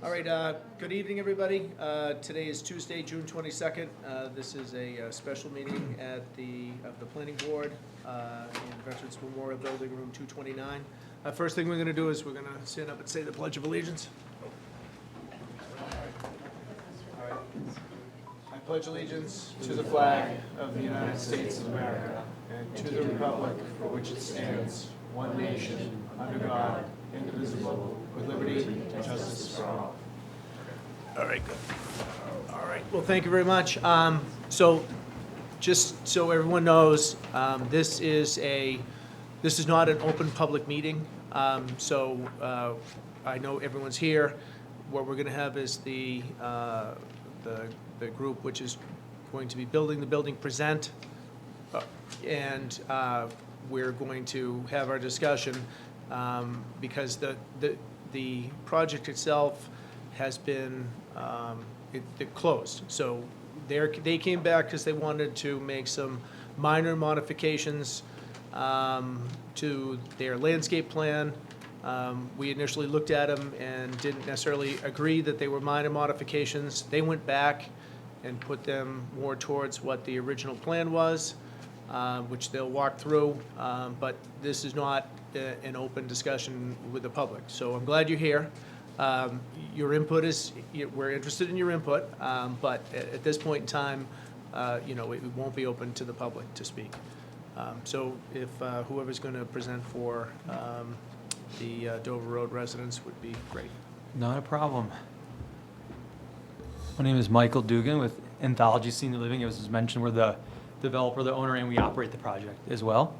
All right, good evening, everybody. Today is Tuesday, June 22nd. This is a special meeting of the Planning Board in Veterans Memorial Building, room 229. First thing we're going to do is we're going to stand up and say the Pledge of Allegiance. All right. I pledge allegiance to the flag of the United States of America and to the republic for which it stands, one nation, under God, indivisible, with liberty and justice for all. All right, good. All right, well, thank you very much. So, just so everyone knows, this is not an open public meeting. So I know everyone's here. What we're going to have is the group which is going to be building the building present, and we're going to have our discussion because the project itself has been it closed. So they came back because they wanted to make some minor modifications to their landscape plan. We initially looked at them and didn't necessarily agree that they were minor modifications. They went back and put them more towards what the original plan was, which they'll walk through. But this is not an open discussion with the public. So I'm glad you're here. Your input we're interested in your input, but at this point in time, it won't be open to the public to speak. So if whoever's going to present for the Dover Road residents would be great. Not a problem. My name is Michael Dugan with Anthology Senior Living. It was mentioned we're the developer, the owner, and we operate the project as well.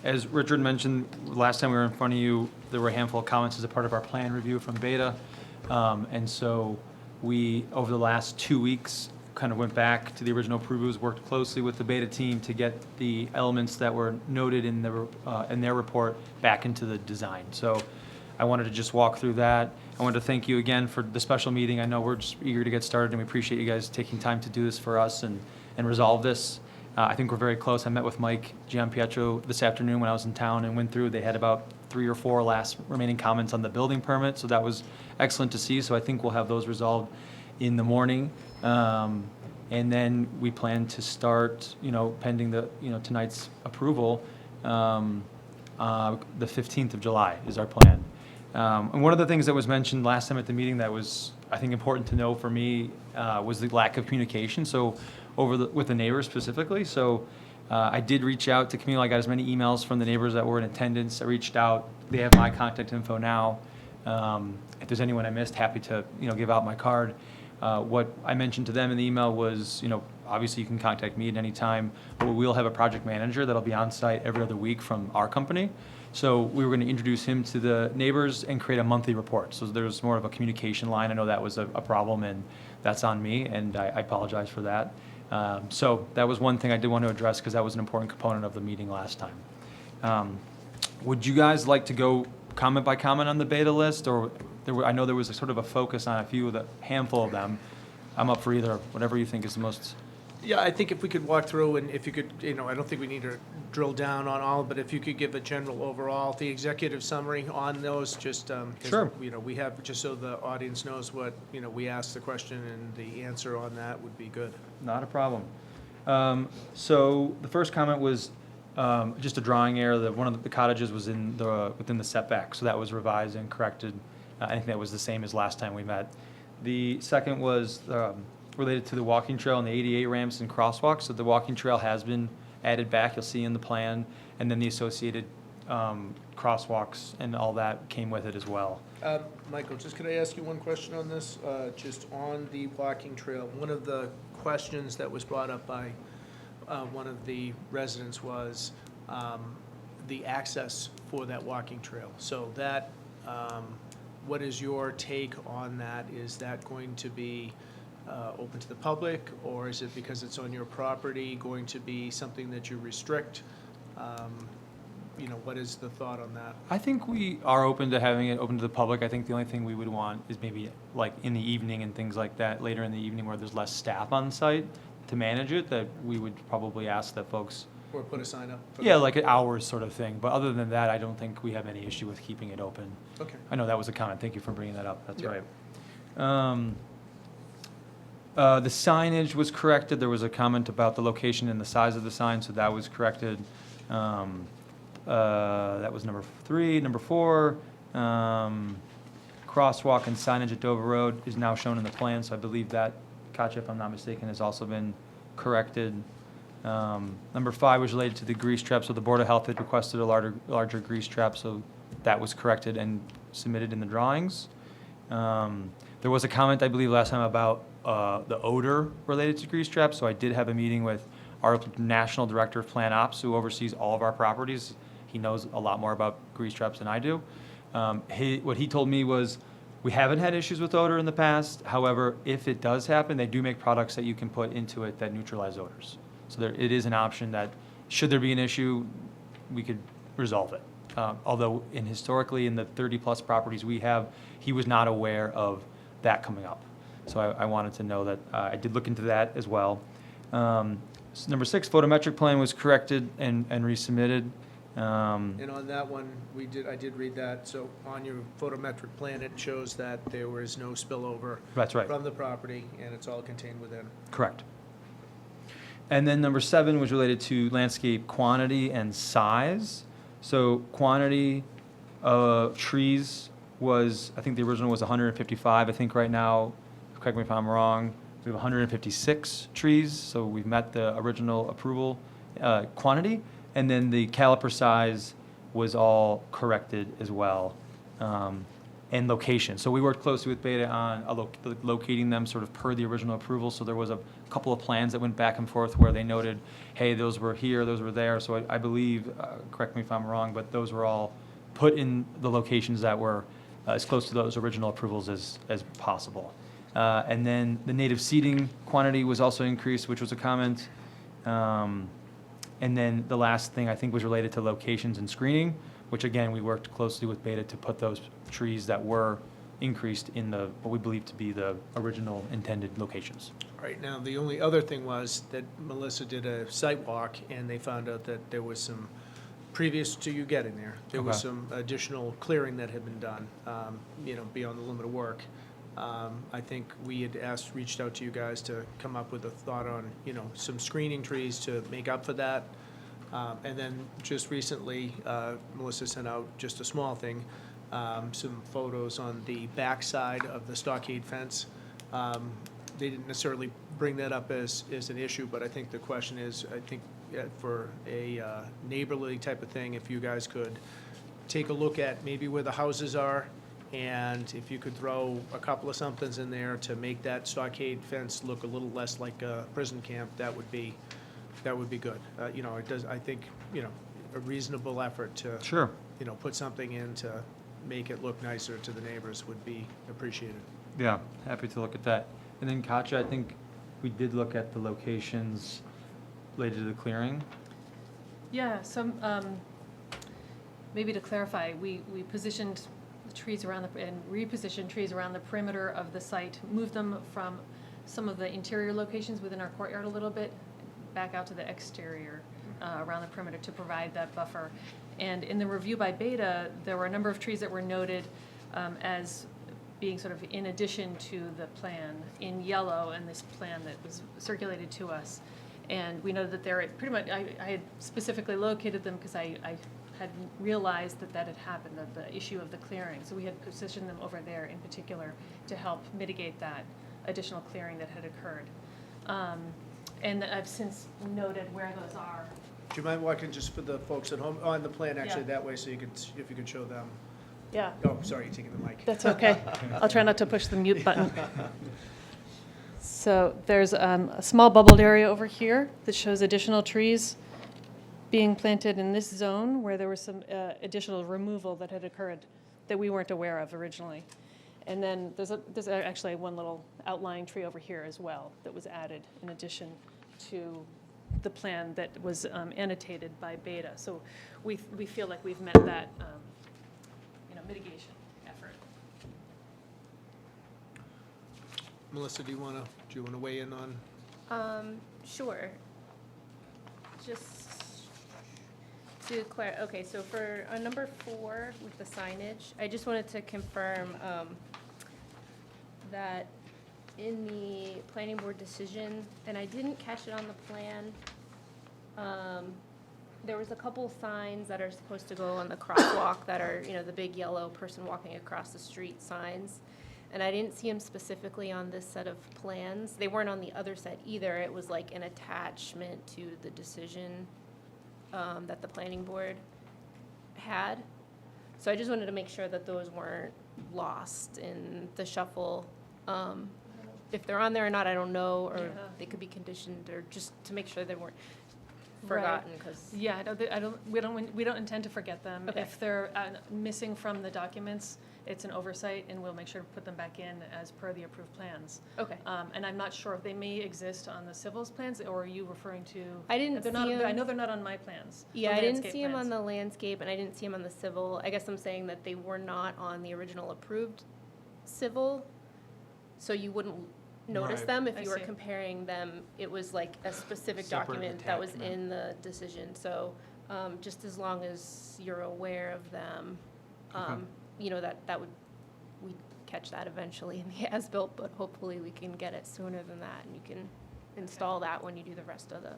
As Richard mentioned, last time we were in front of you, there were a handful of comments as a part of our plan review from Beta. And so we, over the last 2 weeks, kind of went back to the original previews, worked closely with the Beta team to get the elements that were noted in their report back into the design. So I wanted to just walk through that. I wanted to thank you again for the special meeting. I know we're just eager to get started, and we appreciate you guys taking time to do this for us and resolve this. I think we're very close. I met with Mike Gianpietro this afternoon when I was in town and went through. They had about 3 or 4 last remaining comments on the building permit, so that was excellent to see. So I think we'll have those resolved in the morning. And then we plan to start, pending the, tonight's approval, the 15th of July is our plan. And one of the things that was mentioned last time at the meeting that was, I think, important to know for me was the lack of communication. So with the neighbors specifically. So I did reach out to Camille. I got as many emails from the neighbors that were in attendance. I reached out. They have my contact info now. If there's anyone I missed, happy to give out my card. What I mentioned to them in the email was, obviously you can contact me at any time, but we'll have a project manager that'll be on site every other week from our company. So we were going to introduce him to the neighbors and create a monthly report. So there's more of a communication line. I know that was a problem, and that's on me, and I apologize for that. So that was one thing I did want to address because that was an important component of the meeting last time. Would you guys like to go comment by comment on the beta list, or I know there was a sort of a focus on a handful of them. I'm up for either, whatever you think is the most. Yeah, I think if we could walk through, and if you could, I don't think we need to drill down on all, but if you could give a general overall, the executive summary on those, just, Sure. We have, just so the audience knows what, we asked the question, and the answer on that would be good. Not a problem. So the first comment was just a drawing error that one of the cottages was within the setback, so that was revised and corrected. I think that was the same as last time we met. The second was related to the walking trail and the ADA ramps and crosswalks. So the walking trail has been added back, you'll see in the plan, and then the associated crosswalks and all that came with it as well. Michael, just could I ask you one question on this? Just on the walking trail, one of the questions that was brought up by one of the residents was the access for that walking trail. So that, what is your take on that? Is that going to be open to the public, or is it, because it's on your property, going to be something that you restrict? What is the thought on that? I think we are open to having it open to the public. I think the only thing we would want is maybe like in the evening and things like that, later in the evening where there's less staff on site to manage it, that we would probably ask that folks Or put a sign up? for Yeah, that? like an hours sort of thing, but other than that, I don't think we have any issue with keeping it open. Okay. I know that was a comment, thank you for bringing that up, that's Yeah. right. The signage was corrected, there was a comment about the location and the size of the sign, so that was corrected. That was number 3. Number 4, crosswalk and signage at Dover Road is now shown in the plan, so I believe that, Katja, if I'm not mistaken, has also been corrected. Number 5 was related to the grease trap, so the Board of Health had requested a larger grease trap, so that was corrected and submitted in the drawings. There was a comment, I believe, last time about the odor related to grease traps, so I did have a meeting with our National Director of Plant Ops, who oversees all of our properties. He knows a lot more about grease traps than I do. What he told me was, we haven't had issues with odor in the past. However, if it does happen, they do make products that you can put into it that neutralize odors. So it is an option that, should there be an issue, we could resolve it. Although historically, in the 30-plus properties we have, he was not aware of that coming up. So I wanted to know that. I did look into that as well. Number 6, photometric plan was corrected and resubmitted. And on that one, I did read that, so on your photometric plan, it shows that there was no spillover That's right. from the property, and it's all contained within. Correct. And then number 7 was related to landscape quantity and size. So quantity of trees was, I think the original was 155. I think right now, correct me if I'm wrong, we have 156 trees, so we've met the original approval quantity. And then the caliper size was all corrected as well, and location. So we worked closely with Beta on locating them sort of per the original approval. So there was a couple of plans that went back and forth where they noted, hey, those were here, those were there. So I believe, correct me if I'm wrong, but those were all put in the locations that were as close to those original approvals as possible. And then the native seeding quantity was also increased, which was a comment. And then the last thing I think was related to locations and screening, which again, we worked closely with Beta to put those trees that were increased in what we believe to be the original intended locations. All right, now, the only other thing was that Melissa did a site walk, and they found out that there was some, previous to you getting there was Okay. some additional clearing that had been done, beyond the limit of work. I think we had reached out to you guys to come up with a thought on, some screening trees to make up for that. And then just recently, Melissa sent out just a small thing, some photos on the backside of the stockade fence. They didn't necessarily bring that up as an issue, but I think the question is, for a neighborly type of thing, if you guys could take a look at maybe where the houses are, and if you could throw a couple of somethings in there to make that stockade fence look a little less like a prison camp, that would be good. It does, I think, a reasonable effort to, Sure. put something in to make it look nicer to the neighbors would be appreciated. Yeah, happy to look at that. And then Katja, I think we did look at the locations related to the clearing. Yeah, maybe to clarify, we positioned the trees around and repositioned trees around the perimeter of the site, moved them from some of the interior locations within our courtyard a little bit, back out to the exterior around the perimeter to provide that buffer. And in the review by Beta, there were a number of trees that were noted as being sort of in addition to the plan in yellow and this plan that was circulated to us. And we know that they're pretty much, I had specifically located them because I had realized that had happened, that the issue of the clearing. So we had positioned them over there in particular to help mitigate that additional clearing that had occurred. And I've since noted where those are. Do you mind walking just for the folks at home, on the plan, actually, Yeah. that way, so if you could show them. Yeah. Oh, sorry, you're taking the mic. That's okay. I'll try not to push the mute button. So there's a small bubbled area over here that shows additional trees being planted in this zone where there was some additional removal that had occurred that we weren't aware of originally. And then there's actually one little outlying tree over here as well that was added in addition to the plan that was annotated by Beta. So we feel like we've met that mitigation effort. Melissa, do you want to weigh in on? Sure. Just Okay, so for number 4 with the signage, I just wanted to confirm that in the planning board decision, and I didn't catch it on the plan, there was a couple signs that are supposed to go on the crosswalk that are, the big yellow person walking across the street signs. And I didn't see them specifically on this set of plans. They weren't on the other set either. It was like an attachment to the decision that the planning board had. So I just wanted to make sure that those weren't lost in the shuffle. If they're on there or not, I don't know, or Yeah. they could be conditioned, or just to make sure they weren't Right. forgotten, because. Yeah, we don't intend to forget them. Okay. If they're missing from the documents, it's an oversight, and we'll make sure to put them back in as per the approved plans. Okay. And I'm not sure if they may exist on the civils plans, or are you referring to? I didn't They're see not- I 'em. know they're not on my plans. the Yeah, I didn't landscape see them on plans. the landscape, and I didn't see them on the civil. I guess I'm saying that they were not on the original approved civil, so you wouldn't notice Right. them if I you were see. comparing them. It was like a specific Separate document that was attachment. in the decision, so just as long as you're aware of them, that we'd catch that eventually in the as-built, but hopefully we can get it sooner than that, and you can install that when you do the rest of the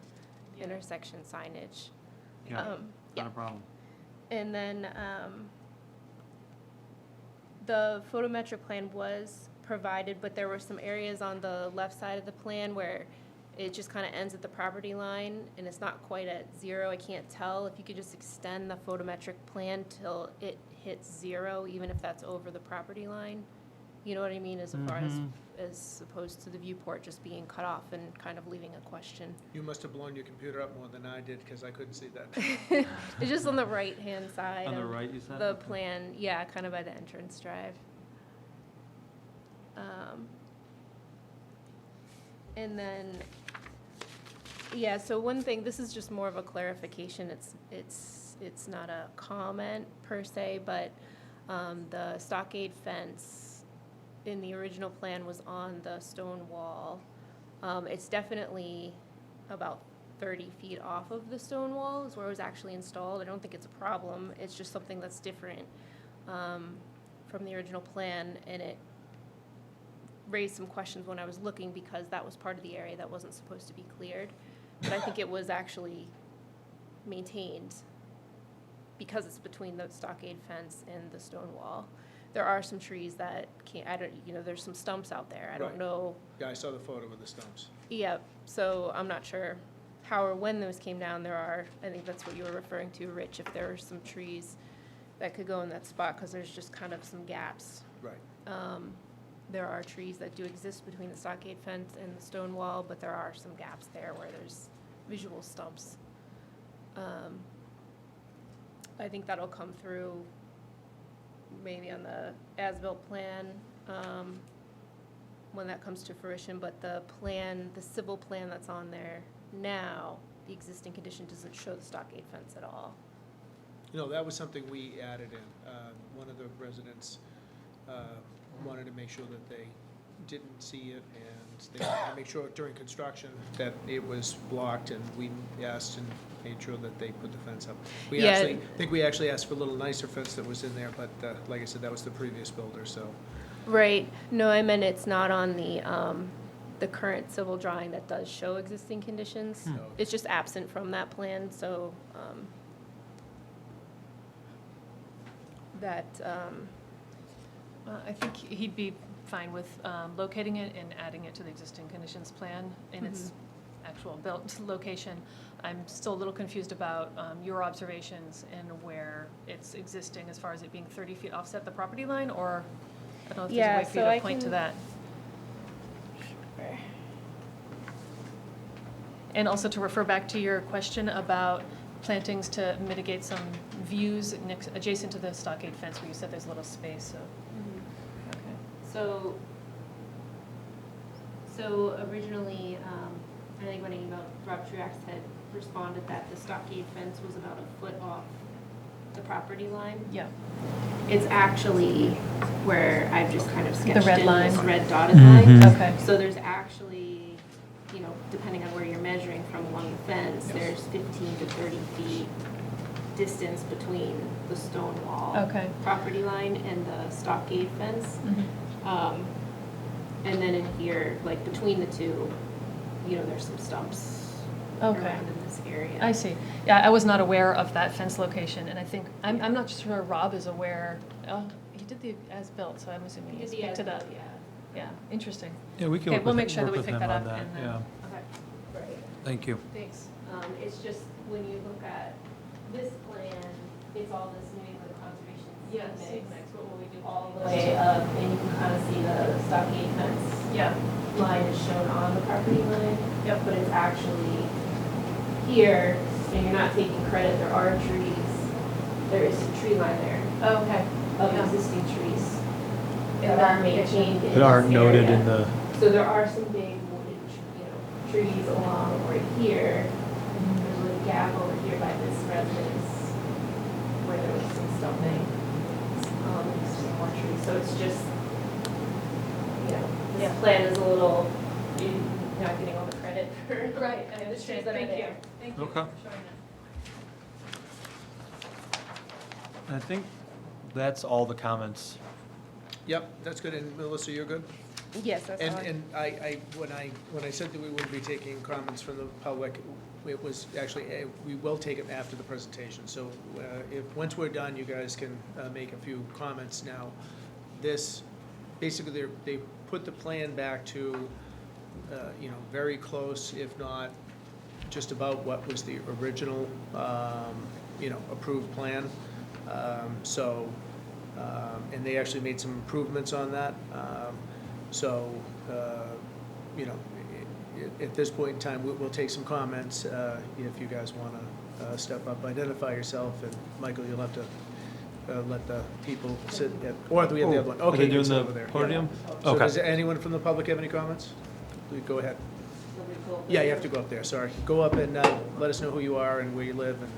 intersection signage. Yeah, Yeah. not a problem. And then the photometric plan was provided, but there were some areas on the left side of the plan where it just kind of ends at the property line, and it's not quite at 0. I can't tell. If you could just extend the photometric plan till it hits 0, even if that's over the property line. You know what I mean, as far as opposed to the viewport just being cut off and kind of leaving a question. You must have blown your computer up more than I did, because I couldn't see that. It's just on the right-hand side On the of right, you said? the Okay. plan, yeah, kind of by the entrance drive. And then, yeah, so one thing, this is just more of a clarification, it's not a comment per se, but the stockade fence in the original plan was on the stone wall. It's definitely about 30 feet off of the stone wall is where it was actually installed. I don't think it's a problem, it's just something that's different from the original plan, and it raised some questions when I was looking, because that was part of the area that wasn't supposed to be cleared. But I think it was actually maintained because it's between the stockade fence and the stone wall. There are some trees that there's some stumps out there. I don't Right. know. Yeah, I saw the photo with the stumps. Yeah, so I'm not sure how or when those came down. I think that's what you were referring to, Rich, if there are some trees that could go in that spot, because there's just kind of some gaps. Right. There are trees that do exist between the stockade fence and the stone wall, but there are some gaps there where there's visual stumps. I think that'll come through maybe on the as-built plan, when that comes to fruition, but the civil plan that's on there now, the existing condition doesn't show the stockade fence at all. That was something we added in. One of the residents wanted to make sure that they didn't see it, and they wanted to make sure during construction that it was blocked, and we asked and made sure that they put the fence up. I think we actually asked for a little nicer fence that was in there, but like I said, that was the previous builder, so. Right, no, I meant it's not on the current civil drawing that does show existing conditions. No. It's just absent from that plan, so, I think he'd be fine with locating it and adding it to the existing conditions plan in its actual built location. I'm still a little confused about your observations and where it's existing, as far as it being 30 feet offset the property line, or I don't know if there's a way for you to point to that. And also to refer back to your question about plantings to mitigate some views adjacent to the stockade fence, where you said there's a little space, so. Okay. So originally, I think when I emailed Rob Truax had responded that the stockade fence was about a foot off the property line. Yeah. It's actually where I've just kind of sketched red in line? this red dotted line. Okay. So there's actually, depending on where you're measuring from along the fence, there's 15 to 30 feet distance between the stone wall Okay. property line and the stockade fence. Mhm. And then in here, like between the two, you know, there's some stumps Okay. around in this area. I see. Yeah, I was not aware of that fence location, and I think, I'm not sure Rob is aware. Oh, he did the as-built, so I'm assuming We he's did the picked it up. as-built, Yeah, interesting. Yeah, we can Okay, work we'll with make sure that we work with pick him that on up that, and then- yeah. Okay, right. Thank you. Thanks. It's just, when you look at this plan, it's all this New England conservation. Signage, what will we do? all the way up, and you can kind of see the stockade fence Yeah, line is shown on the property line. Yep. But it's actually here, and you're not taking credit, there are trees, there is a tree line there okay. of Yeah. existing trees In that that are maintained in That aren't this noted area. in the, So there are some big wooded, trees along right here. There's a little gap over here by this residence where there was some stumping. Some more trees, so it's just, this Yeah. plan is a little, you're not getting all the credit for. Right, I the trees understand. that are Thank you. there. Thank you Okay. for showing that. I think that's all the comments. Yep, that's good. And Melissa, you're good? Yes, that's all. And when I said that we wouldn't be taking comments from the public, it was actually, we will take them after the presentation. So once we're done, you guys can make a few comments now. This, basically, they put the plan back to, very close, if not just about what was the original, approved plan. And they actually made some improvements on that. At this point in time, we'll take some comments if you guys want to step up, identify yourself, and Michael, you'll have to let the people sit at, or do we have the other one? Are they Okay, doing it's the over there. podium? So Okay. does anyone from the public have any comments? Go ahead. Yeah, you have to go up there, sorry. Go up and let us know who you are and where you live. And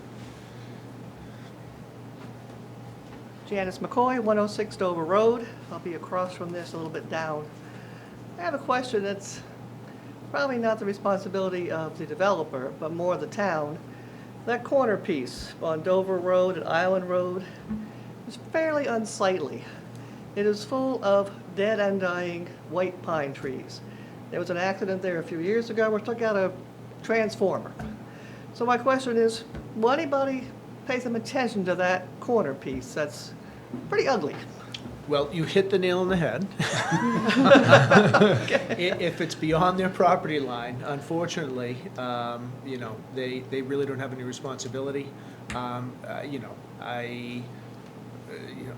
Janice McCoy, 106 Dover Road. I'll be across from this, a little bit down. I have a question that's probably not the responsibility of the developer, but more the town. That corner piece on Dover Road and Island Road is fairly unsightly. It is full of dead and dying white pine trees. There was an accident there a few years ago where it took out a transformer. So my question is, will anybody pay some attention to that corner piece? That's pretty ugly. Well, you hit the nail on the head. If it's beyond their property line, unfortunately, they really don't have any responsibility.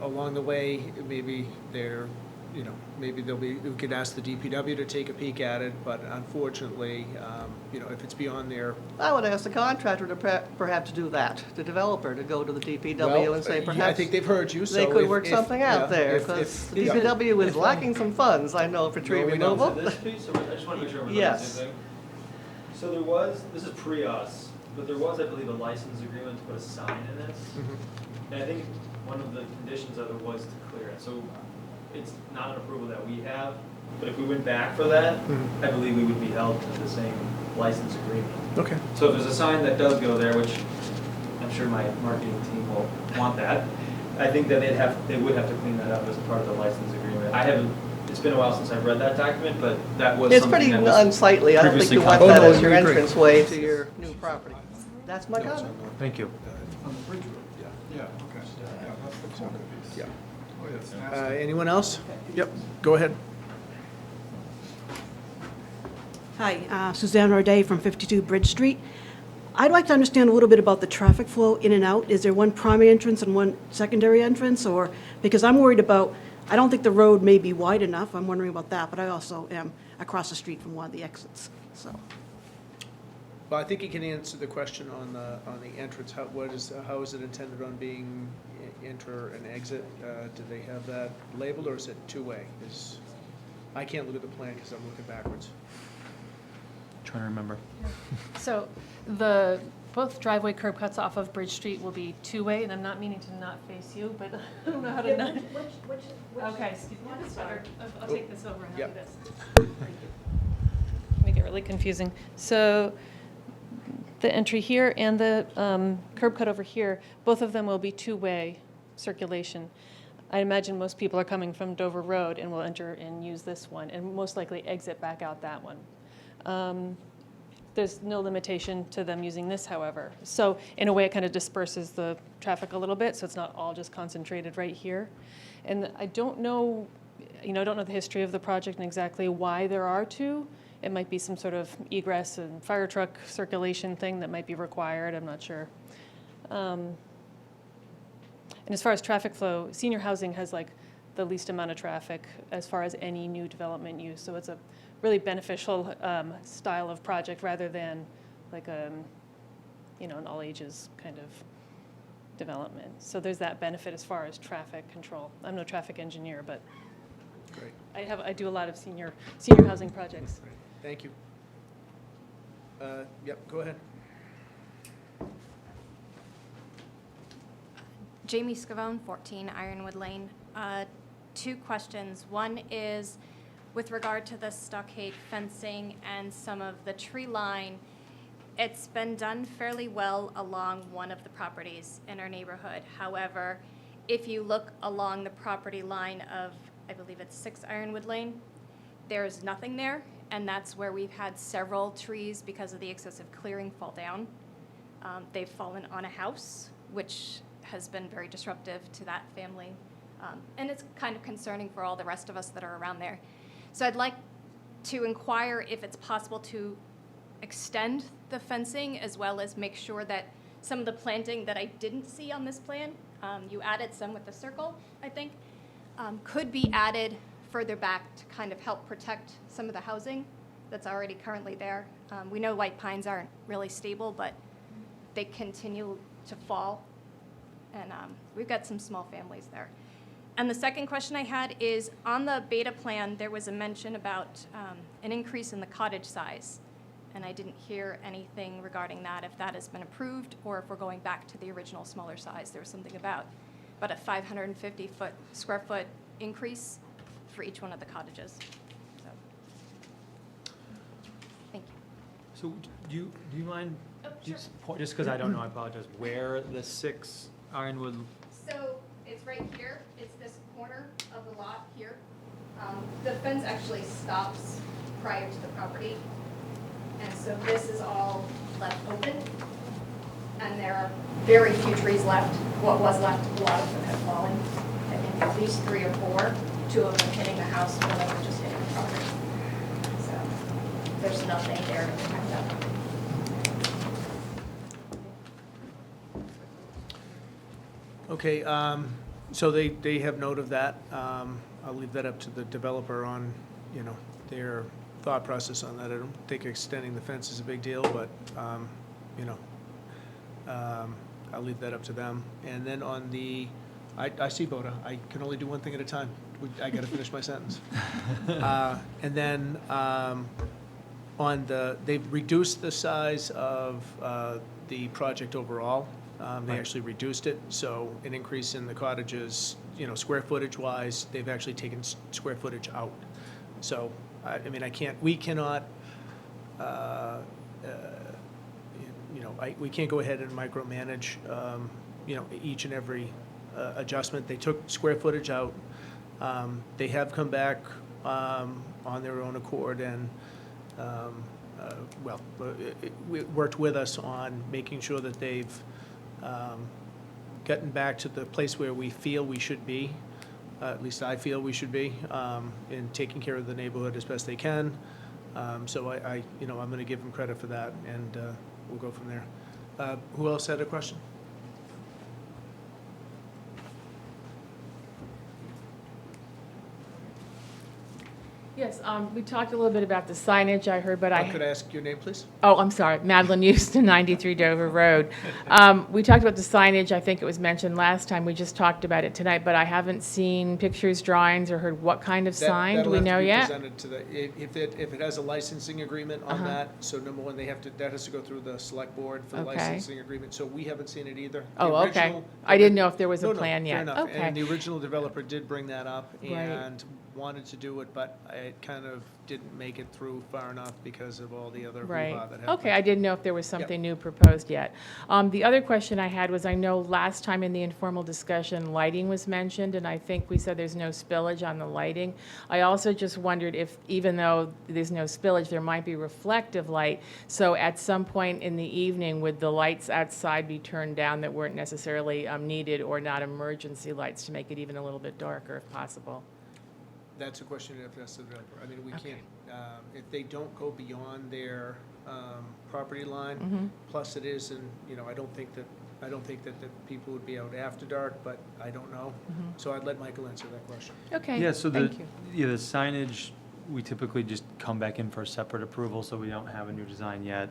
Along the way, maybe we could ask the DPW to take a peek at it, but unfortunately, if it's beyond their. I would ask the contractor to perhaps do that, the developer to go to the DPW Well, and say I perhaps think they've heard you, so. they could if- work if- something yeah, out there, if- because if- the yeah. DPW is lacking some funds, I know, for tree No, we know. removal. This piece, or I just want to make sure we're doing the Yes. same thing. So there was, this is pre-us, but there was, I believe, a license agreement to put a sign in this. Mhm. And I think one of the conditions of it was to clear it. So it's not an approval that we have, but if we went back for that, Mhm. I believe we would be held to the same license agreement. Okay. So if there's a sign that does go there, which I'm sure my marketing team will want that, I think that they would have to clean that up as a part of the license agreement. It's been a while since I've read that document, but that was It's something pretty that was unsightly, I don't think previously you want contemplated. that Oh, no, as your we agree. entranceway to your new property. That's my No, it's comment. on the- Thank you. On the bridge road? Yeah. Yeah, okay, yeah, that's the corner piece. Yeah. Oh, yeah, it's nasty. Anyone else? Yep, go ahead. Hi, Suzanne Roday from 52 Bridge Street. I'd like to understand a little bit about the traffic flow in and out. Is there one primary entrance and one secondary entrance? Or, because I'm worried about, I don't think the road may be wide enough, I'm wondering about that, but I also am across the street from one of the exits, so. Well, I think you can answer the question on the entrance. How is it intended on being enter and exit? Do they have that labeled, or is it two-way? I can't look at the plan because I'm looking backwards. Trying to remember. So both driveway curb cuts off of Bridge Street will be two-way, and I'm not meaning to not face you, but I don't know how to not. Okay, excuse me, that's better. I'll take this over and I'll do Yep. this. Make it really confusing. So The entry here and the curb cut over here, both of them will be two-way circulation. I imagine most people are coming from Dover Road and will enter and use this one, and most likely exit back out that one. There's no limitation to them using this, however. So in a way, it kind of disperses the traffic a little bit, so it's not all just concentrated right here. And I don't know, I don't know the history of the project and exactly why there are two. It might be some sort of egress and fire truck circulation thing that might be required, I'm not sure. And as far as traffic flow, senior housing has like the least amount of traffic as far as any new development use. So it's a really beneficial style of project rather than like an all ages kind of development. So there's that benefit as far as traffic control. I'm no traffic engineer, but Great. I do a lot of senior housing projects. Great. Thank you. Yep, go ahead. Jamie Scavone, 14 Ironwood Lane. Two questions. One is with regard to the stockade fencing and some of the tree line. It's been done fairly well along one of the properties in our neighborhood. However, if you look along the property line of, I believe it's 6 Ironwood Lane, there's nothing there, and that's where we've had several trees, because of the excessive clearing, fall down. They've fallen on a house, which has been very disruptive to that family. And it's kind of concerning for all the rest of us that are around there. So I'd like to inquire if it's possible to extend the fencing as well as make sure that some of the planting that I didn't see on this plan, you added some with the circle, I think, could be added further back to kind of help protect some of the housing that's already currently there. We know white pines aren't really stable, but they continue to fall. And we've got some small families there. And the second question I had is, on the beta plan, there was a mention about an increase in the cottage size. And I didn't hear anything regarding that, if that has been approved, or if we're going back to the original smaller size. There was something about a 550 square foot increase for each one of the cottages. So, thank you. So do you mind, Oh, sure. just because I don't know, I apologize, where the 6 Ironwood, So it's right here. It's this corner of the lot here. The fence actually stops prior to the property. And so this is all left open. And there are very few trees left. What was left, a lot of them have fallen. I think at least 3 or 4, 2 of them hitting the house, 1 of them just hitting the property. So there's nothing there to protect them. Okay, so they have note of that. I'll leave that up to the developer on, their thought process on that. I don't think extending the fence is a big deal, but, I'll leave that up to them. And then on the, I see Boda, I can only do one thing at a time. I gotta finish my sentence. And then, on they've reduced the size of, the project overall. They actually reduced it, so an increase in the cottages, square footage wise, they've actually taken square footage out. So, we cannot, we can't go ahead and micromanage, each and every adjustment. They took square footage out. They have come back on their own accord and, worked with us on making sure that they've gotten back to the place where we feel we should be, at least I feel we should be, in taking care of the neighborhood as best they can. So I'm going to give them credit for that, and we'll go from there. Who else had a question? Yes, we talked a little bit about the signage, I heard, but Could I ask your name, please? oh, I'm sorry, Madeline Houston, 93 Dover Road. We talked about the signage, I think it was mentioned last time, we just talked about it tonight, but I haven't seen pictures, drawings, or heard what kind of sign, do we know yet? That'll have to be presented to if it has a licensing agreement on that, so number one, that has to go through the select board for the Okay. licensing agreement, so we haven't seen it either. The Oh, okay. original- I didn't know if there was a No, plan fair yet. enough. Okay. And the original developer did bring that up, Right. and wanted to do it, but I kind of didn't make it through far enough because of all the other Right. hoo-ha that happened. Okay, I didn't know if there was something new proposed yet. The other question I had was, I know last time in the informal discussion, lighting was mentioned, and I think we said there's no spillage on the lighting. I also just wondered if, even though there's no spillage, there might be reflective light. So at some point in the evening, would the lights outside be turned down that weren't necessarily needed, or not emergency lights, to make it even a little bit darker if possible? That's a question you have to ask the developer. I mean, we Okay. can't, if they don't go beyond their property line, Mm-hmm. plus it is, and, you know, I don't think that the people would be out after dark, but I don't know. So I'd let Michael answer that question. Okay, Yeah, so thank you. the signage, we typically just come back in for a separate approval, so we don't have a new design yet.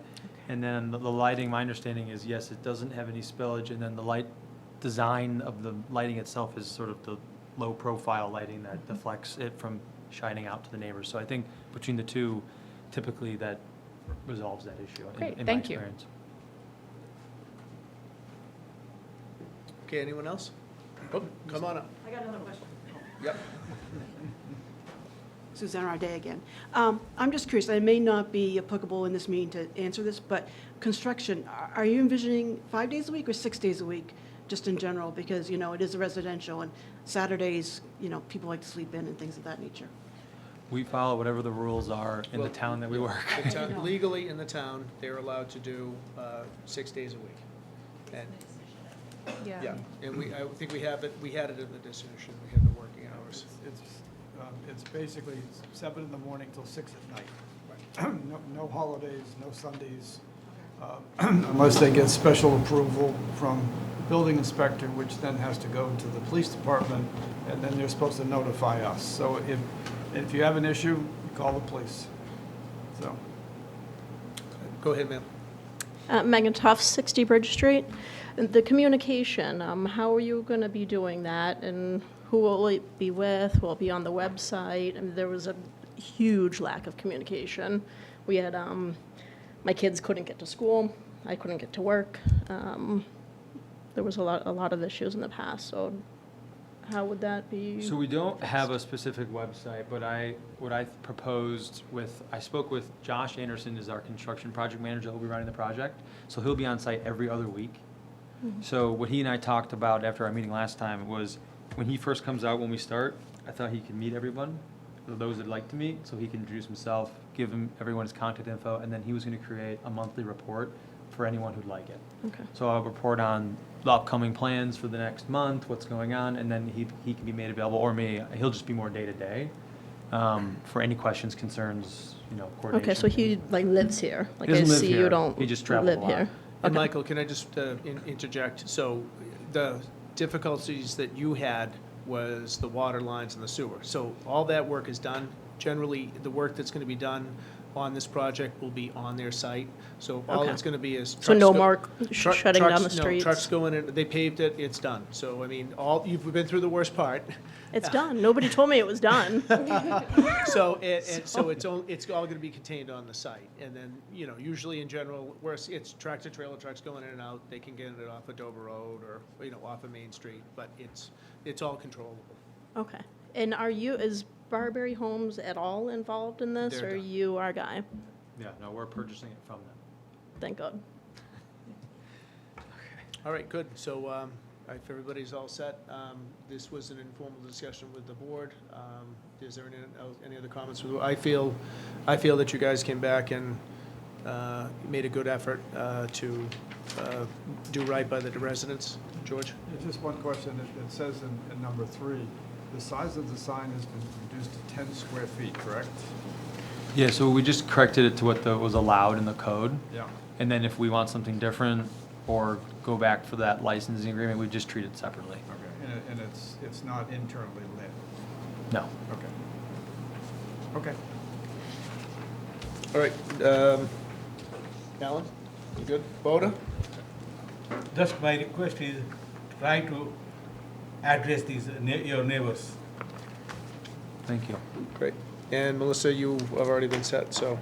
And then the lighting, my understanding is, yes, it doesn't have any spillage, and then the light design of the lighting itself is sort of the low-profile lighting that deflects it from shining out to the neighbors. So I think between the two, typically that resolves that issue Great, in my thank you. experience. Okay, anyone else? Oh, come on up. I got another question. Yep. Suzanne Arday again. I'm just curious, it may not be applicable in this meeting to answer this, but construction, are you envisioning 5 days a week or 6 days a week, just in general? Because, you know, it is a residential, and Saturdays, you know, people like to sleep in and things of that nature. We follow whatever the rules are in the Well, town that we work. The town- Legally, in the town, they're allowed to do 6 days a week. And, yeah, and I think we had it in the decision, we had the working hours. It's basically 7 in the morning till 6 at night. No holidays, no Sundays, unless they get special approval from the building inspector, which then has to go to the police department, and then they're supposed to notify us. So if you have an issue, you call the police. So. Go ahead, ma'am. Megan Tuff, 60 Bridge Street. The communication, how are you going to be doing that, and who will it be with? Will it be on the website? I mean, there was a huge lack of communication. We had, my kids couldn't get to school, I couldn't get to work. There was a lot of issues in the past, so how would that be? So we don't have a specific website, but what I proposed I spoke with Josh Anderson, is our construction project manager, who'll be running the project. So he'll be on site every other week. So what he and I talked about after our meeting last time was, when he first comes out, when we start, I thought he could meet everyone, those that'd like to meet, so he can introduce himself, give everyone his contact info, and then he was gonna create a monthly report for anyone who'd like it. Okay. So I'll report on the upcoming plans for the next month, what's going on, and then he can be made available, or me, he'll just be more day-to-day, for any questions, concerns, coordination. Okay, so he like lives here? Like He doesn't I live see here. you don't He just travels live a lot. here? And Okay. Michael, can I just interject? So the difficulties that you had was the water lines and the sewer. So all that work is done. Generally, the work that's going to be done on this project will be on their site. So all Okay. it's going to be is. So no trucks go- more truck- shutting down the trucks- no, streets? trucks go in, and they paved it, it's done. So, I mean, you've been through the worst part. It's done. Nobody told me it was done. So, so it's all going to be contained on the site. And then, usually in general, where it's tractor trailer trucks going in and out, they can get it off of Dover Road or, off of Main Street, but it's all controllable. Okay. And is Barberry Homes at all involved in this, They're or done. you our guy? Yeah, no, we're purchasing it from them. Thank God. All right, good. So if everybody's all set, this was an informal discussion with the board. Is there any other comments? I feel that you guys came back and made a good effort to do right by the residents. George? Just one question. It says in number 3, the size of the sign has been reduced to 10 square feet, correct? Yeah, so we just corrected it to what was allowed in the code. Yeah. And then if we want something different or go back for that licensing agreement, we just treat it separately. Okay, and it's not internally lit? No. Okay. All right. Alan, you good? Boda? Just my request is try to address these, your neighbors. Thank you. Great. And Melissa, you have already been set, so.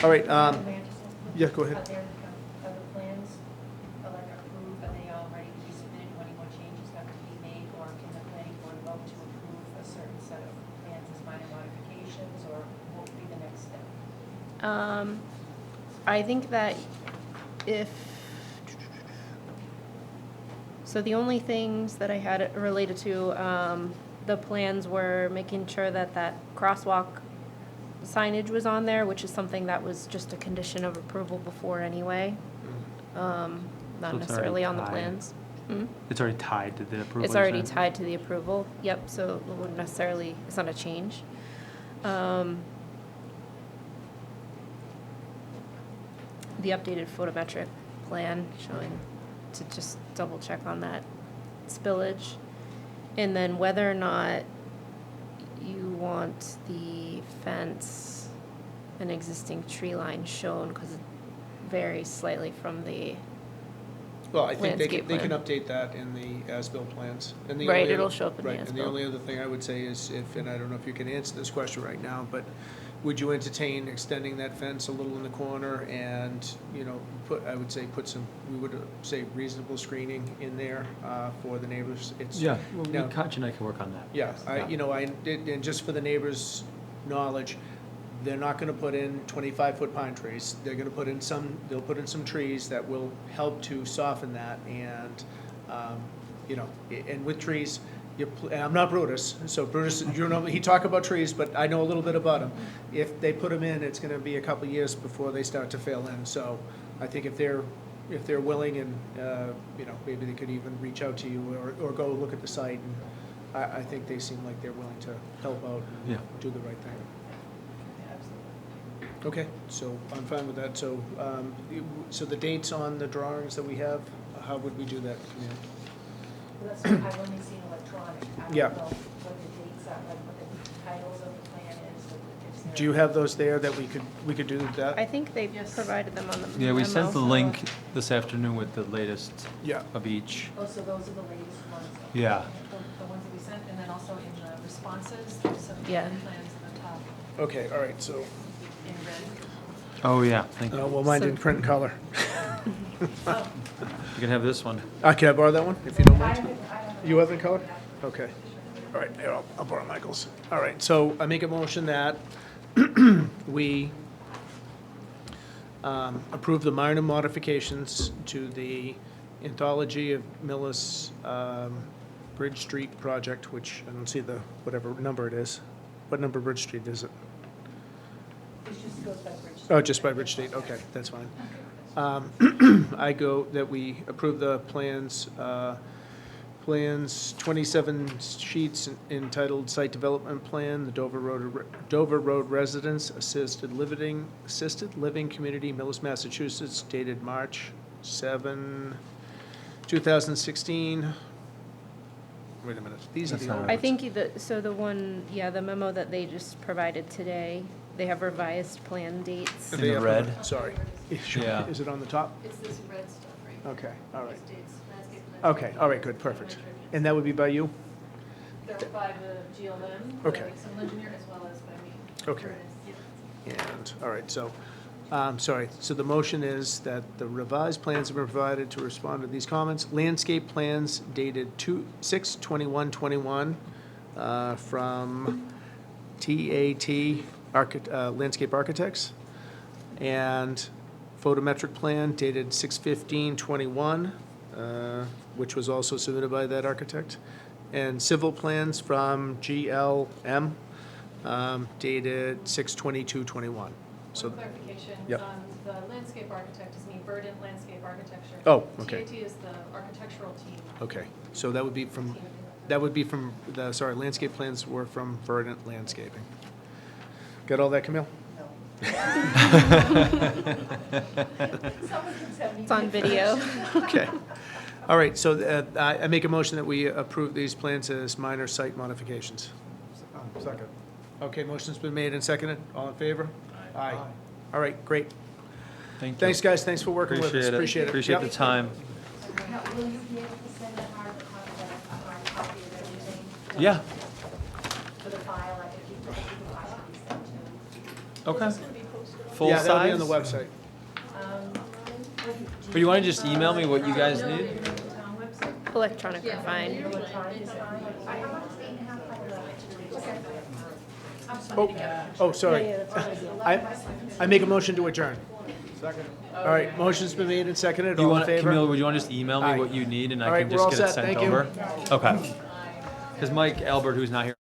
All right. Yeah, go ahead. Are the plans, like approved, are they all ready to be submitted? Do any more changes have to be made, or can the planning board vote to approve a certain set of plans as my I think that so the only things that I had related to the plans were making sure that that crosswalk signage was on there, which is something that was just a condition of approval before anyway. Not So it's necessarily already on the tied. plans. It's already tied to the approval. It's you're already saying? tied to the approval, yep, so it wouldn't necessarily, it's not a change. The updated photometric plan showing, to just double check on that spillage. And then whether or not you want the fence and existing tree line shown, because it varies slightly from the, Well, I think they Landscape can plan. update that in the as-built plans. And the Right, only it'll other- show up in the right, And the as-built. only other thing I would say is if, and I don't know if you can answer this question right now, but would you entertain extending that fence a little in the corner and, you know, I would say we would say reasonable screening in there for the neighbors? It's Yeah, well, now- Conch and I can work on that. Yeah, and just for the neighbors' knowledge, they're not gonna put in 25-foot pine trees. They'll put in some trees that will help to soften that and, and with trees, and I'm not Brutus, so Brutus, he talk about trees, but I know a little bit about them. If they put them in, it's gonna be a couple of years before they start to fail in, so I think if they're willing and, maybe they could even reach out to you or go look at the site, and I think they seem like they're willing to help out and Yeah. do the right thing. Okay, so I'm fine with that, so, so the dates on the drawings that we have, how would we do that, Camille? That's, I've only seen electronic. I Yeah. don't know what the dates are, like what the titles of the plan is, if they're. Do you have those there that we could do I that? think they Yes. provided them on the memo. Yeah, we sent the so- link this afternoon with the latest Yeah. of each. Oh, so those are the latest ones? Yeah. The ones that we sent, and then also in the responses, there's some Yeah. plans at the top Okay, all right, so, in red. Oh, yeah, thank you. well, mine didn't print in color. You can have this one. Can I borrow that one, if you don't I mind? have it. You have it in color? Okay. All right, here, I'll borrow Michael's. All right, so I make a motion that we approve the minor modifications to the Anthology of Millis Bridge Street project, which I don't see whatever number it is. What number Bridge Street is it? It just goes by Bridge. Oh, just by Bridge Street, okay, that's fine. I go that we approve the plans, 27 sheets entitled Site Development Plan, the Dover Road Residence Assisted Living Community, Millis, Massachusetts, dated March 7, 2016. Wait a minute, these are the old ones. I think the one, the memo that they just provided today, they have revised plan dates. Are In they the up red? Sorry. Yeah. Is it on the top? It's this red stuff right here. Okay, all right. These dates, landscape plans. Okay, all right, good, perfect. And that would be by you? They're by the GLM, Okay. the civil engineer, as well as by me. Okay. Yep. And, all right, so, sorry, so the motion is that the revised plans have been provided to respond to these comments. Landscape plans dated 6/21/21 from TAT Landscape Architects. And photometric plan dated 6/15/21, which was also submitted by that architect. And civil plans from GLM, dated 6/22/21. So, One clarification, Yep. the landscape architect is me, Verdant Landscape Architecture. Oh, okay. TAT is the architectural team. okay, so that would be from, landscape plans were from Verdant Landscaping. Got all that, Camille? It's on video. Okay. All right, so I make a motion that we approve these plans as minor site modifications. Second. Okay, motion's been made and seconded. All in favor? Aye. All right, great. Thank you. Thanks, guys. Thanks for working with us. Appreciate it. Appreciate the Yep. time. Now, will you be able to send a hard copy of everything? Yeah. For the file, like if you file, you send to. Okay. Full Yeah, that'll be size? on the website. But you want to just email me what you guys need? Town website. Electronic are fine. Oh, sorry. I make a motion to adjourn. Second. All right, motion's been made and seconded, Do you all in want, favor? Camille, would you want to just email me Aye. what you need and All I right, can we're just all get it set. sent Thank you. over? Okay. Because Mike Albert, who's not here,